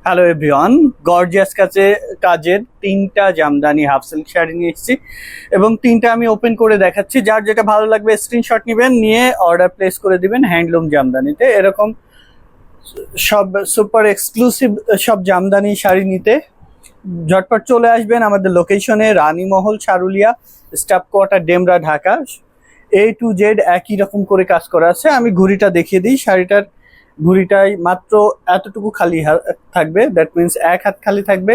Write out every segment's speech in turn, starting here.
Hello everyone, gorgeous কাজের তিনটা Jamdani half silk sari নিয়ে এসেছি এবং তিনটা আমি ওপেন করে দেখাচ্ছি। যার যেটা ভালো লাগবে স্ক্রিনশট নেবেন, নিয়ে অর্ডার প্লেস করে দিবেন হ্যান্ডলুম জামদানিতে। এরকম সব সুপার এক্সক্লুসিভ সব জামদানি শাড়ি নিতে ঝটপট চলে আসবেন আমাদের লোকেশনে, Ranimahal, Sarulia, staff quarter, Demra, Dhaka. A to Z একই রকম করে কাজ করা আছে। আমি ঘুড়িটা দেখিয়ে দিই। শাড়িটার ঘুড়িটাই মাত্র এতটুকু খালি থাকবে, দ্যাট মিনস এক হাত খালি থাকবে।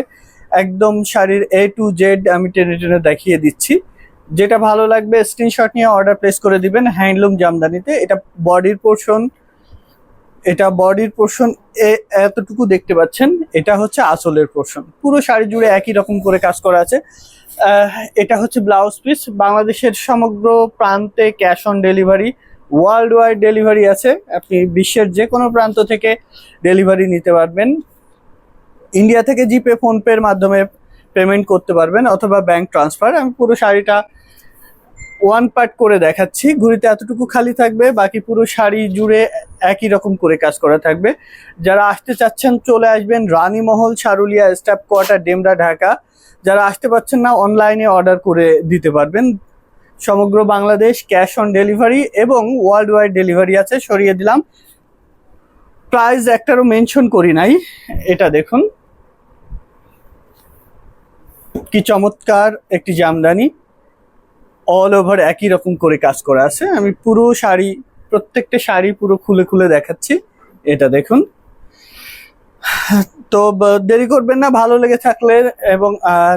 একদম শাড়ির A to Z আমি টেনে টেনে দেখিয়ে দিচ্ছি। যেটা ভালো লাগবে স্ক্রিনশট নিয়ে অর্ডার প্লেস করে দিবেন হ্যান্ডলুম জামদানিতে। এটা বডির পোর্শন এতটুকু দেখতে পাচ্ছেন, এটা হচ্ছে আঁচলের পোর্শন। পুরো শাড়ি জুড়ে একই রকম করে কাজ করা আছে। এটা হচ্ছে ব্লাউজ পিস। বাংলাদেশের সমগ্র প্রান্তে cash on delivery, world wide delivery আছে। আপনি বিশ্বের যে কোনো প্রান্ত থেকে ডেলিভারি নিতে পারবেন। ইন্ডিয়া থেকে জিপে, ফোনপের মাধ্যমে পেমেন্ট করতে পারবেন অথবা ব্যাংক ট্রান্সফার। আমি পুরো শাড়িটা ওয়ান পার্ট করে দেখাচ্ছি। ঘুড়িতে এতটুকু খালি থাকবে, বাকি পুরো শাড়ি জুড়ে একই রকম করে কাজ করা থাকবে। যারা আসতে চাচ্ছেন চলে আসবেন রানীমহল, সারুলিয়া, স্টাফ কোয়ার্টার, ডেমরা, ঢাকা। যারা আসতে পারছেন না অনলাইনে অর্ডার করে দিতে পারবেন। সমগ্র বাংলাদেশ ক্যাশ অন ডেলিভারি এবং ওয়ার্ল্ড ওয়াইড ডেলিভারি আছে। সরিয়ে দিলাম, প্রাইস একটারও মেনশন করি নাই। এটা দেখুন কি চমৎকার একটি জামদানি, অল ওভার একই রকম করে কাজ করা আছে। আমি পুরো শাড়ি, প্রত্যেকটা শাড়ি পুরো খুলে খুলে দেখাচ্ছি। এটা দেখুন। তো দেরি করবেন না, ভালো লেগে থাকলে এবং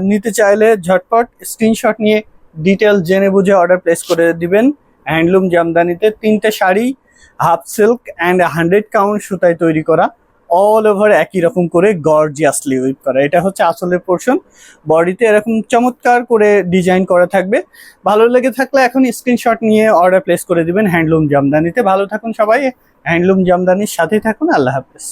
নিতে চাইলে ঝটপট স্ক্রিনশট নিয়ে ডিটেল জেনে বুঝে অর্ডার প্লেস করে দিবেন হ্যান্ডলুম জামদানিতে। তিনটে sari half silk and 100 count সুতায় তৈরি করা, অল ওভার একই রকম করে গর্জিয়াসলি উইপ করা। এটা হচ্ছে আসলের পোর্শন। বডিতে এরকম চমৎকার করে ডিজাইন করা থাকবে। ভালো লেগে থাকলে এখন স্ক্রিনশট নিয়ে অর্ডার প্লেস করে দিবেন হ্যান্ডলুম জামদানিতে। ভালো থাকুন সবাই, হ্যান্ডলুম জামদানির সাথেই থাকুন। আল্লাহ হাফেজ।